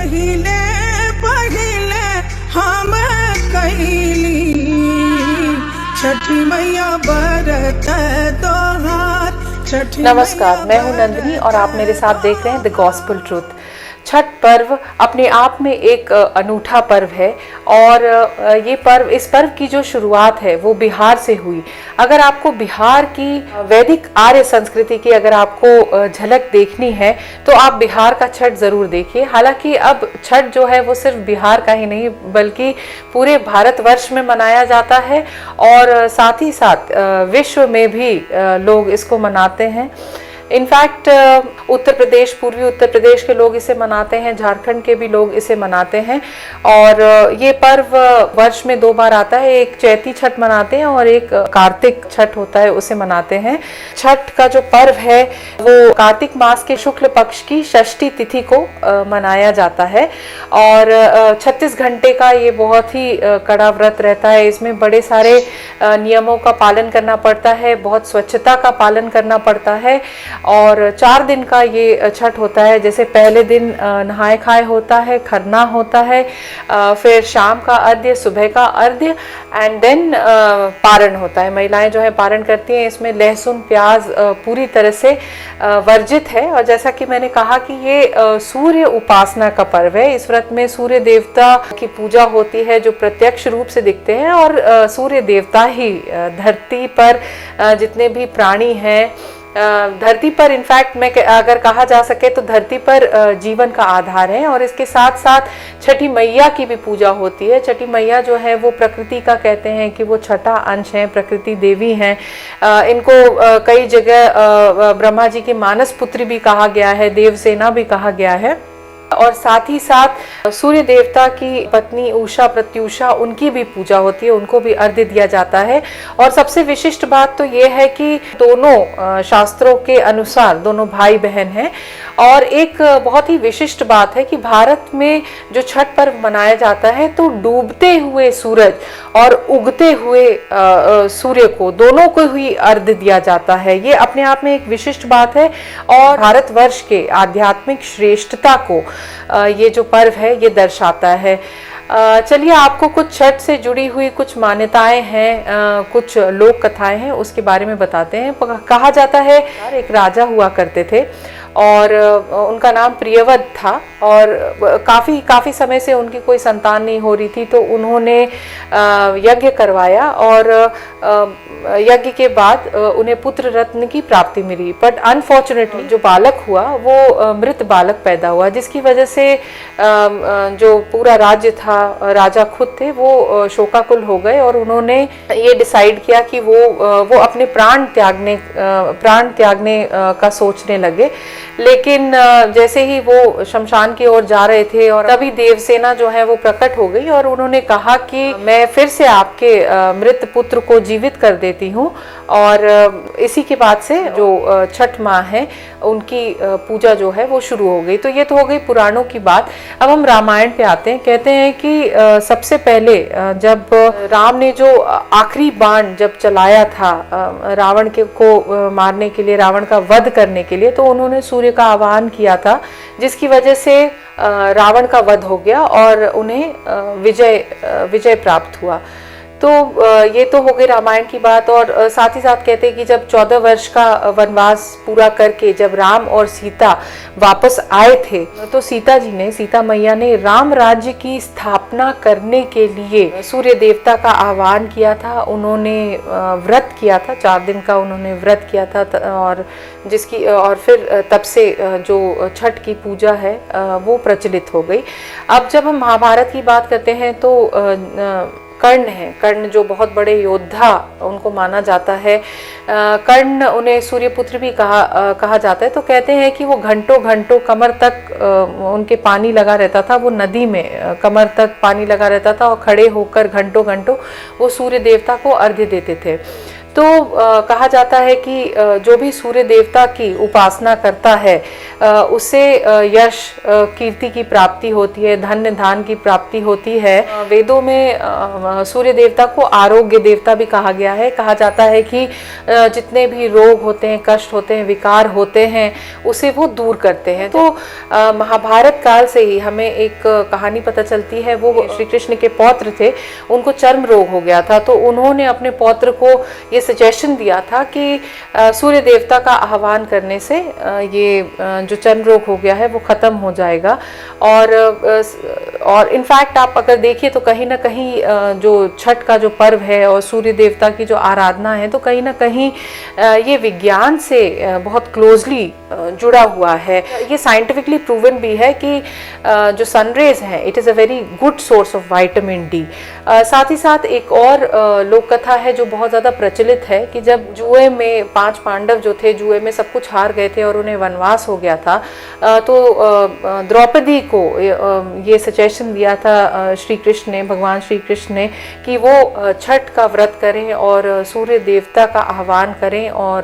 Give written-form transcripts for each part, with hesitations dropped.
पहिले पहिले हम कैली छठी मैया बरत तोहार छठी। नमस्कार, मैं हूं नंदिनी और आप मेरे साथ देख रहे हैं द गॉस्पेल ट्रूथ। छठ पर्व अपने आप में एक अनूठा पर्व है और ये पर्व, इस पर्व की जो शुरुआत है वो बिहार से हुई। अगर आपको बिहार की वैदिक आर्य संस्कृति की अगर आपको झलक देखनी है तो आप बिहार का छठ ज़रूर देखिए। हालांकि अब छठ जो है वो सिर्फ बिहार का ही नहीं बल्कि पूरे भारतवर्ष में मनाया जाता है और साथ ही साथ विश्व में भी लोग इसको मनाते हैं। इनफैक्ट उत्तर प्रदेश, पूर्वी उत्तर प्रदेश के लोग इसे मनाते हैं, झारखंड के भी लोग इसे मनाते हैं और ये पर्व वर्ष में 2 बार आता है। एक चैती छठ मनाते हैं और एक कार्तिक छठ होता है, उसे मनाते हैं। छठ का जो पर्व है वो कार्तिक मास के शुक्ल पक्ष की षष्ठी तिथि को मनाया जाता है और 36 घंटे का ये बहुत ही कड़ा व्रत रहता है। इसमें बड़े सारे नियमों का पालन करना पड़ता है, बहुत स्वच्छता का पालन करना पड़ता है और 4 दिन का ये छठ होता है। जैसे पहले दिन नहाए खाए होता है, खरना होता है, फिर शाम का अर्घ्य, सुबह का अर्घ्य एंड देन पारण होता है। महिलाएं जो है पारण करती हैं। इसमें लहसुन प्याज पूरी तरह से वर्जित है और जैसा कि मैंने कहा कि ये सूर्य उपासना का पर्व है। इस व्रत में सूर्य देवता की पूजा होती है जो प्रत्यक्ष रूप से दिखते हैं और सूर्य देवता ही धरती पर जितने भी प्राणी हैं, धरती पर इनफैक्ट मैं अगर कहा जा सके तो धरती पर जीवन का आधार है। और इसके साथ साथ छठी मैया की भी पूजा होती है। छठी मैया जो है वो प्रकृति का कहते हैं कि वो छठा अंश है, प्रकृति देवी हैं। इनको कई जगह ब्रह्मा जी की मानस पुत्री भी कहा गया है, देवसेना भी कहा गया है और साथ ही साथ सूर्य देवता की पत्नी उषा, प्रत्युषा, उनकी भी पूजा होती है, उनको भी अर्घ्य दिया जाता है। और सबसे विशिष्ट बात तो ये है कि दोनों शास्त्रों के अनुसार दोनों भाई बहन हैं। और एक बहुत ही विशिष्ट बात है कि भारत में जो छठ पर्व मनाया जाता है तो डूबते हुए सूरज और उगते हुए सूर्य को, दोनों को ही अर्घ्य दिया जाता है। ये अपने आप में एक विशिष्ट बात है और भारतवर्ष के आध्यात्मिक श्रेष्ठता को ये जो पर्व है ये दर्शाता है। चलिए आपको कुछ छठ से जुड़ी हुई कुछ मान्यताएं हैं, कुछ लोक कथाएं हैं, उसके बारे में बताते हैं। कहा जाता है एक राजा हुआ करते थे और उनका नाम प्रियव्रत था और काफ़ी समय से उनकी कोई संतान नहीं हो रही थी तो उन्होंने यज्ञ करवाया और यज्ञ के बाद उन्हें पुत्र रत्न की प्राप्ति मिली। बट अनफॉर्चुनेटली जो बालक हुआ वो मृत बालक पैदा हुआ, जिसकी वजह से जो पूरा राज्य था, राजा खुद थे, वो शोकाकुल हो गए और उन्होंने ये डिसाइड किया कि वो अपने प्राण त्यागने का सोचने लगे। लेकिन जैसे ही वो शमशान की ओर जा रहे थे और तभी देवसेना जो है वो प्रकट हो गई और उन्होंने कहा कि मैं फिर से आपके मृत पुत्र को जीवित कर देती हूँ। और इसी के बाद से जो छठ माँ है उनकी पूजा जो है वो शुरू हो गई। तो ये तो हो गई पुराणों की बात। अब हम रामायण पे आते हैं। कहते हैं कि सबसे पहले जब राम ने जो आखिरी बाण जब चलाया था रावण को मारने के लिए, रावण का वध करने के लिए, तो उन्होंने सूर्य का आह्वान किया था जिसकी वजह से रावण का वध हो गया और उन्हें विजय प्राप्त हुआ। तो ये तो हो गई रामायण की बात। और साथ ही साथ कहते हैं कि जब 14 वर्ष का वनवास पूरा करके जब राम और सीता वापस आए थे तो सीता मैया ने राम राज्य की स्थापना करने के लिए सूर्य देवता का आह्वान किया था। उन्होंने व्रत किया था, 4 दिन का उन्होंने व्रत किया था और फिर तब से जो छठ की पूजा है वो प्रचलित हो गई। अब जब हम महाभारत की बात करते हैं तो कर्ण जो बहुत बड़े योद्धा उनको माना जाता है। कर्ण, उन्हें सूर्यपुत्र भी कहा जाता है। तो कहते हैं कि वो घंटों कमर तक उनके पानी लगा रहता था, वो नदी में कमर तक पानी लगा रहता था और खड़े होकर घंटों वो सूर्य देवता को अर्घ्य देते थे। तो कहा जाता है कि जो भी सूर्य देवता की उपासना करता है उसे यश कीर्ति की प्राप्ति होती है, धन्य धान की प्राप्ति होती है। वेदों में सूर्य देवता को आरोग्य देवता भी कहा गया है। कहा जाता है कि जितने भी रोग होते हैं, कष्ट होते हैं, विकार होते हैं, उसे वो दूर करते हैं। तो महाभारत काल से ही हमें एक कहानी पता चलती है। वो श्री कृष्ण के पौत्र थे, उनको चर्म रोग हो गया था, तो उन्होंने अपने पौत्र को ये सजेशन दिया था कि सूर्य देवता का आह्वान करने से ये जो चर्म रोग हो गया है वो खत्म हो जाएगा। और इनफैक्ट आप अगर देखिए तो कहीं ना कहीं जो छठ का जो पर्व है और सूर्य देवता की जो आराधना है, तो कहीं ना कहीं ये विज्ञान से बहुत क्लोजली जुड़ा हुआ है। ये साइंटिफिकली प्रूवन भी है कि जो सनरेज हैं, it is a very good source of vitamin D. साथ ही साथ एक और लोक कथा है जो बहुत ज़्यादा प्रचलित है कि जब जुए में 5 पांडव जो थे, जुए में सब कुछ हार गए थे और उन्हें वनवास हो गया था, तो द्रौपदी को ये सजेशन दिया था श्री कृष्ण ने, भगवान श्री कृष्ण ने, कि वो छठ का व्रत करें और सूर्य देवता का आह्वान करें और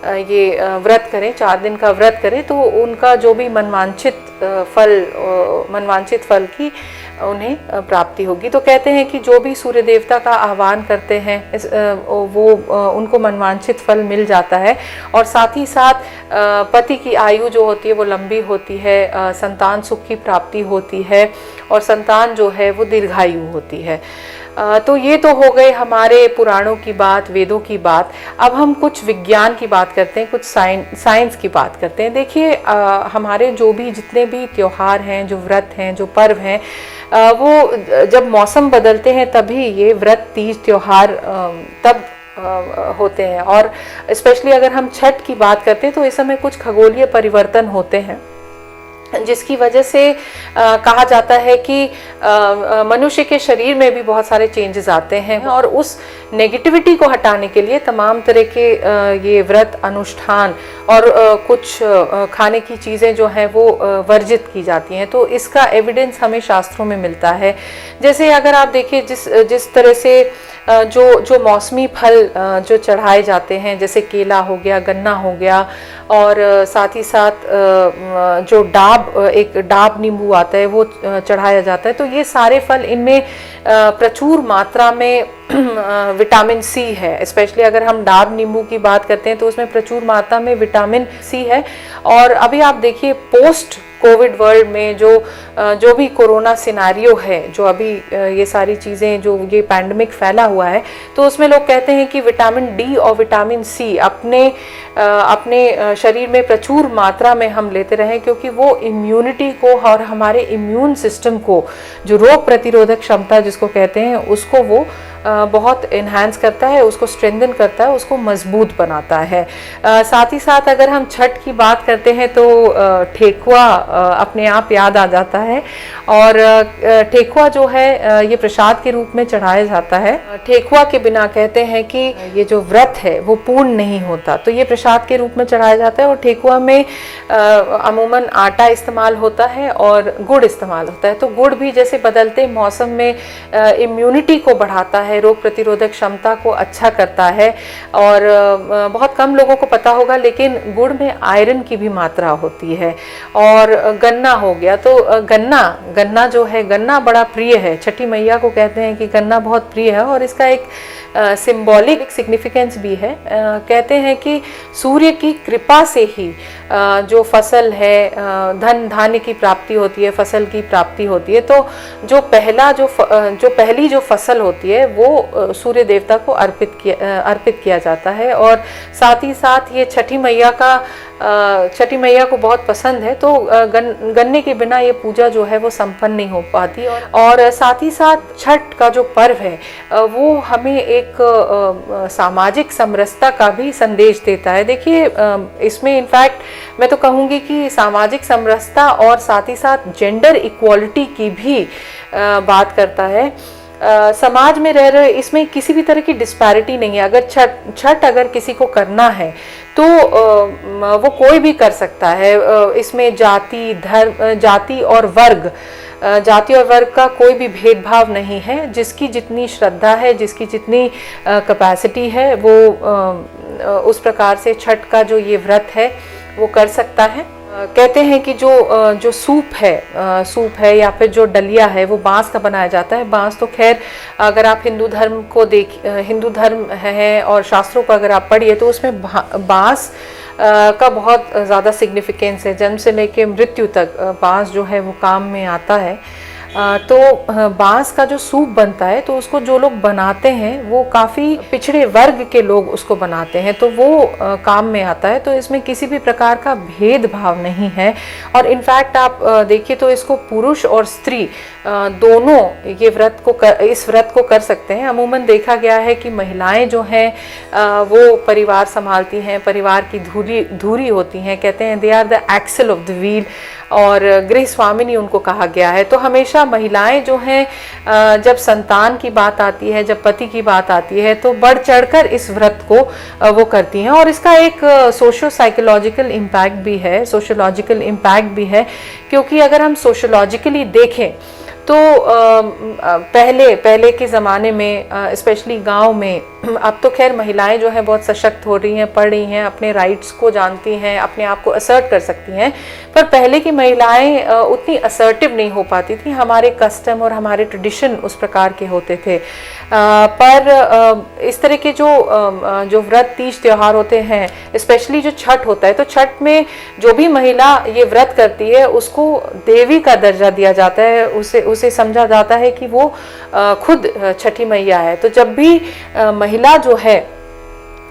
ये व्रत करें, 4 दिन का व्रत करें, तो उनका जो भी मनवांछित फल की उन्हें प्राप्ति होगी। तो कहते हैं कि जो भी सूर्य देवता का आह्वान करते हैं वो उनको मनवांछित फल मिल जाता है। और साथ ही साथ पति की आयु जो होती है वो लंबी होती है, संतान सुख की प्राप्ति होती है और संतान जो है वो दीर्घायु होती है। तो ये तो हो गए हमारे पुराणों की बात, वेदों की बात। अब हम कुछ विज्ञान की बात करते हैं, कुछ साइंस की बात करते हैं। देखिए हमारे जो भी जितने भी त्योहार हैं, जो व्रत हैं, जो पर्व हैं, वो जब मौसम बदलते हैं तभी ये व्रत, तीज, त्योहार तब होते हैं। और स्पेशली अगर हम छठ की बात करते हैं तो इस समय कुछ खगोलीय परिवर्तन होते हैं, जिसकी वजह से कहा जाता है कि मनुष्य के शरीर में भी बहुत सारे चेंजेस आते हैं। और उस नेगेटिविटी को हटाने के लिए तमाम तरह के ये व्रत, अनुष्ठान और कुछ खाने की चीज़ें जो हैं वो वर्जित की जाती हैं। तो इसका एविडेंस हमें शास्त्रों में मिलता है। जैसे अगर आप देखिए जिस तरह से जो मौसमी फल जो चढ़ाए जाते हैं, जैसे केला हो गया, गन्ना हो गया, और साथ ही साथ जो एक डाब नींबू आता है वो चढ़ाया जाता है। तो ये सारे फल, इनमें प्रचुर मात्रा में विटामिन सी है। स्पेशली अगर हम डाब नींबू की बात करते हैं तो उसमें प्रचुर मात्रा में विटामिन सी है। और अभी आप देखिए पोस्ट कोविड वर्ल्ड में जो भी कोरोना सिनारियो है, जो अभी ये सारी चीज़ें, जो ये पैंडमिक फैला हुआ है, तो उसमें लोग कहते हैं कि विटामिन डी और विटामिन सी अपने शरीर में प्रचुर मात्रा में हम लेते रहें, क्योंकि वो इम्यूनिटी को और हमारे इम्यून सिस्टम को, जो रोग प्रतिरोधक क्षमता जिसको कहते हैं, उसको वो बहुत इन्हांस करता है, उसको स्ट्रेंथन करता है, उसको मजबूत बनाता है। साथ ही साथ अगर हम छठ की बात करते हैं तो ठेकुआ अपने आप याद आ जाता है। और ठेकुआ जो है ये प्रसाद के रूप में चढ़ाया जाता है। ठेकुआ के बिना कहते हैं कि ये जो व्रत है वो पूर्ण नहीं होता, तो ये प्रसाद के रूप में चढ़ाया जाता है। और ठेकुआ में अमूमन आटा इस्तेमाल होता है और गुड़ इस्तेमाल होता है। तो गुड़ भी जैसे बदलते मौसम में इम्यूनिटी को बढ़ाता है, रोग प्रतिरोधक क्षमता को अच्छा करता है। और बहुत कम लोगों को पता होगा, लेकिन गुड़ में आयरन की भी मात्रा होती है। और गन्ना हो गया, तो गन्ना जो है, गन्ना बड़ा प्रिय है। छठी मैया को कहते हैं कि गन्ना बहुत प्रिय है, और इसका एक सिंबॉलिक सिग्निफिकेंस भी है। कहते हैं कि सूर्य की कृपा से ही जो फसल है, धन धान्य की प्राप्ति होती है, फसल की प्राप्ति होती है। तो जो पहली जो फसल होती है वो सूर्य देवता को अर्पित किया जाता है। और साथ ही साथ ये छठी मैया को बहुत पसंद है। तो गन्ने के बिना ये पूजा जो है वो संपन्न नहीं हो पाती। और साथ ही साथ छठ का जो पर्व है वो हमें एक सामाजिक समरसता का भी संदेश देता है। देखिए इसमें इनफैक्ट मैं तो कहूँगी कि सामाजिक समरसता और साथ ही साथ जेंडर इक्वालिटी की भी बात करता है। समाज में रह रहे, इसमें किसी भी तरह की डिस्पैरिटी नहीं है। अगर छठ अगर किसी को करना है तो वो कोई भी कर सकता है। इसमें जाति, धर्म, जाति और वर्ग का कोई भी भेदभाव नहीं है। जिसकी जितनी श्रद्धा है, जिसकी जितनी कैपेसिटी है, वो उस प्रकार से छठ का जो ये व्रत है वो कर सकता है। कहते हैं कि जो सूप है या फिर जो डलिया है वो बांस का बनाया जाता है। बांस तो खैर अगर आप हिंदू धर्म है और शास्त्रों को अगर आप पढ़िए तो उसमें बांस का बहुत ज़्यादा सिग्निफिकेंस है। जन्म से लेके मृत्यु तक बांस जो है वो काम में आता है। तो बांस का जो सूप बनता है तो उसको जो लोग बनाते हैं वो काफ़ी पिछड़े वर्ग के लोग उसको बनाते हैं, तो वो काम में आता है। तो इसमें किसी भी प्रकार का भेदभाव नहीं है। और इनफैक्ट आप देखिए तो इसको पुरुष और स्त्री दोनों इस व्रत को कर सकते हैं। अमूमन देखा गया है कि महिलाएं जो हैं वो परिवार संभालती हैं, परिवार की धुरी होती हैं। कहते हैं they are the axle of the wheel, और गृह स्वामिनी उनको कहा गया है। तो हमेशा महिलाएं जो हैं जब संतान की बात आती है, जब पति की बात आती है, तो बढ़ चढ़कर इस व्रत को वो करती हैं। और इसका एक सोशियो साइकोलॉजिकल सोशियोलॉजिकल इम्पैक्ट भी है, क्योंकि अगर हम सोशियोलॉजिकली देखें तो पहले के ज़माने में स्पेशली गांव में, अब तो खैर महिलाएं जो हैं बहुत सशक्त हो रही हैं, पढ़ रही हैं, अपने राइट्स को जानती हैं, अपने आप को असर्ट कर सकती हैं। पर पहले की महिलाएं उतनी असर्टिव नहीं हो पाती थी। हमारे कस्टम और हमारे ट्रेडिशन उस प्रकार के होते थे। पर इस तरह के जो व्रत तीज त्योहार होते हैं, स्पेशली जो छठ होता है, तो छठ में जो भी महिला ये व्रत करती है उसको देवी का दर्जा दिया जाता है। उसे समझा जाता है कि वो खुद छठी मैया है। तो जब भी महिला जो है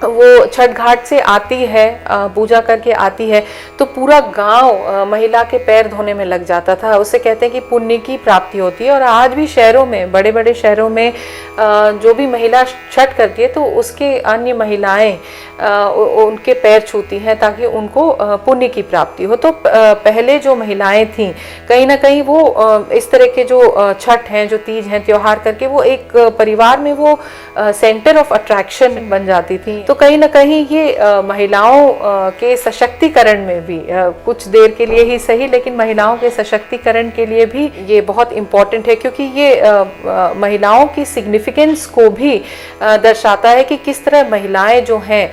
वो छठ घाट से आती है, पूजा करके आती है, तो पूरा गांव महिला के पैर धोने में लग जाता था। उसे कहते हैं कि पुण्य की प्राप्ति होती है। और आज भी शहरों में, बड़े बड़े शहरों में जो भी महिला छठ करती है तो उसके अन्य महिलाएं उनके पैर छूती हैं ताकि उनको पुण्य की प्राप्ति हो। तो पहले जो महिलाएं थीं कहीं ना कहीं वो इस तरह के जो छठ हैं, जो तीज हैं, त्योहार करके वो एक परिवार में वो सेंटर ऑफ अट्रैक्शन बन जाती थी। तो कहीं ना कहीं ये महिलाओं के सशक्तिकरण में भी, कुछ देर के लिए ही सही, लेकिन महिलाओं के सशक्तिकरण के लिए भी ये बहुत इम्पोर्टेंट है, क्योंकि ये महिलाओं की सिग्निफिकेंस को भी दर्शाता है कि किस तरह महिलाएं जो हैं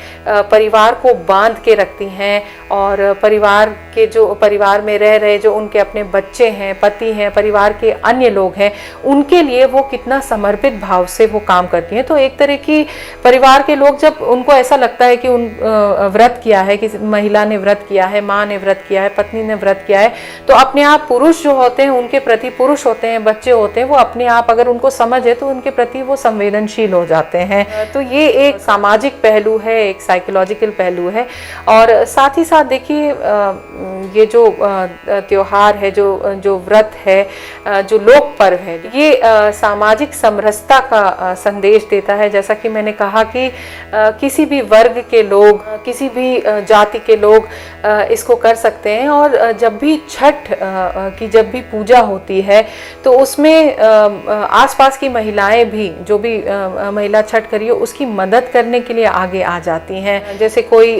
परिवार को बांध के रखती हैं, और परिवार में रह रहे जो उनके अपने बच्चे हैं, पति हैं, परिवार के अन्य लोग हैं, उनके लिए वो कितना समर्पित भाव से वो काम करती हैं। तो एक तरह की परिवार के लोग, जब उनको ऐसा लगता है कि व्रत किया है, किसी महिला ने व्रत किया है, माँ ने व्रत किया है, पत्नी ने व्रत किया है, तो अपने आप पुरुष जो होते हैं उनके प्रति, पुरुष होते हैं, बच्चे होते हैं, वो अपने आप अगर उनको समझ है तो उनके प्रति वो संवेदनशील हो जाते हैं। तो ये एक सामाजिक पहलू है, एक साइकोलॉजिकल पहलू है। और साथ ही साथ देखिए ये जो त्योहार है, जो व्रत है, जो लोक पर्व है, ये सामाजिक समरसता का संदेश देता है। जैसा कि मैंने कहा कि किसी भी वर्ग के लोग, किसी भी जाति के लोग इसको कर सकते हैं। और जब भी छठ की जब भी पूजा होती है तो उसमें आसपास की महिलाएं भी, जो भी महिला छठ करिए उसकी मदद करने के लिए आगे आ जाती हैं। जैसे कोई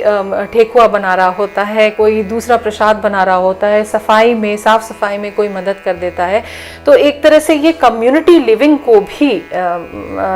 ठेकुआ बना रहा होता है, कोई दूसरा प्रसाद बना रहा होता है, साफ सफाई में कोई मदद कर देता है। तो एक तरह से ये कम्युनिटी लिविंग को भी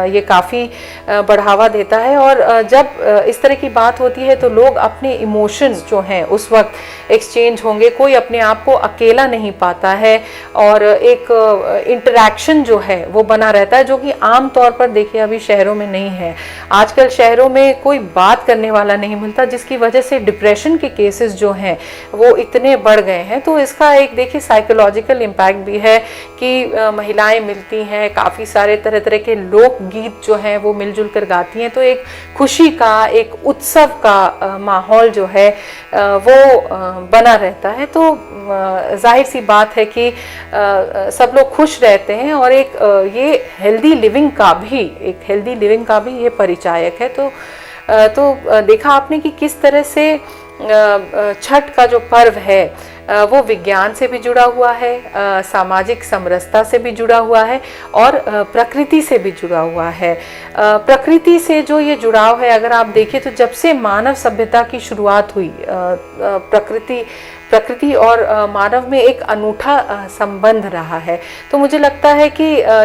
ये काफ़ी बढ़ावा देता है। और जब इस तरह की बात होती है तो लोग अपने इमोशंस जो हैं उस वक्त एक्सचेंज होंगे, कोई अपने आप को अकेला नहीं पाता है, और एक इंटरैक्शन जो है वो बना रहता है, जो कि आम तौर पर देखिए अभी शहरों में नहीं है। आजकल शहरों में कोई बात करने वाला नहीं मिलता, जिसकी वजह से डिप्रेशन के केसेस जो हैं वो इतने बढ़ गए हैं। तो इसका एक देखिए साइकोलॉजिकल इम्पैक्ट भी है कि महिलाएं मिलती हैं, काफ़ी सारे तरह तरह के लोक गीत जो हैं वो मिलजुल कर गाती हैं, तो एक खुशी का, एक उत्सव का माहौल जो है वो बना रहता है। तो जाहिर सी बात है कि सब लोग खुश रहते हैं, और एक ये हेल्दी लिविंग का भी ये परिचायक है। तो देखा आपने कि किस तरह से छठ का जो पर्व है वो विज्ञान से भी जुड़ा हुआ है, सामाजिक समरसता से भी जुड़ा हुआ है और प्रकृति से भी जुड़ा हुआ है। प्रकृति से जो ये जुड़ाव है, अगर आप देखें तो जब से मानव सभ्यता की शुरुआत हुई, प्रकृति और मानव में एक अनूठा संबंध रहा है। तो मुझे लगता है कि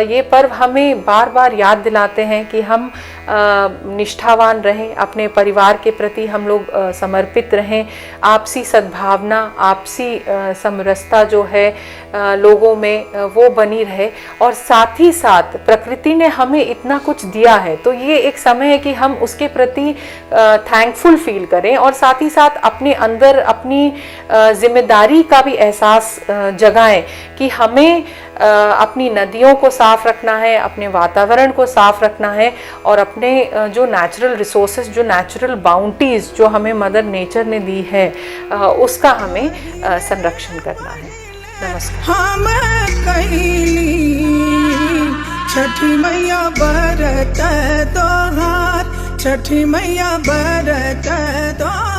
ये पर्व हमें बार बार याद दिलाते हैं कि हम निष्ठावान रहें, अपने परिवार के प्रति हम लोग समर्पित रहें, आपसी सद्भावना, आपसी समरसता जो है लोगों में वो बनी रहे। और साथ ही साथ प्रकृति ने हमें इतना कुछ दिया है, तो ये एक समय है कि हम उसके प्रति थैंकफुल फील करें और साथ ही साथ अपने अंदर अपनी जिम्मेदारी का भी एहसास जगाएं कि हमें अपनी नदियों को साफ रखना है, अपने वातावरण को साफ रखना है और अपने जो नेचुरल रिसोर्सेज, जो नेचुरल बाउंटीज जो हमें मदर नेचर ने दी है, उसका हमें संरक्षण करना है। नमस्कार। हम कैली छठी मैया बरत तोहार, छठी मैया बरत तोहार।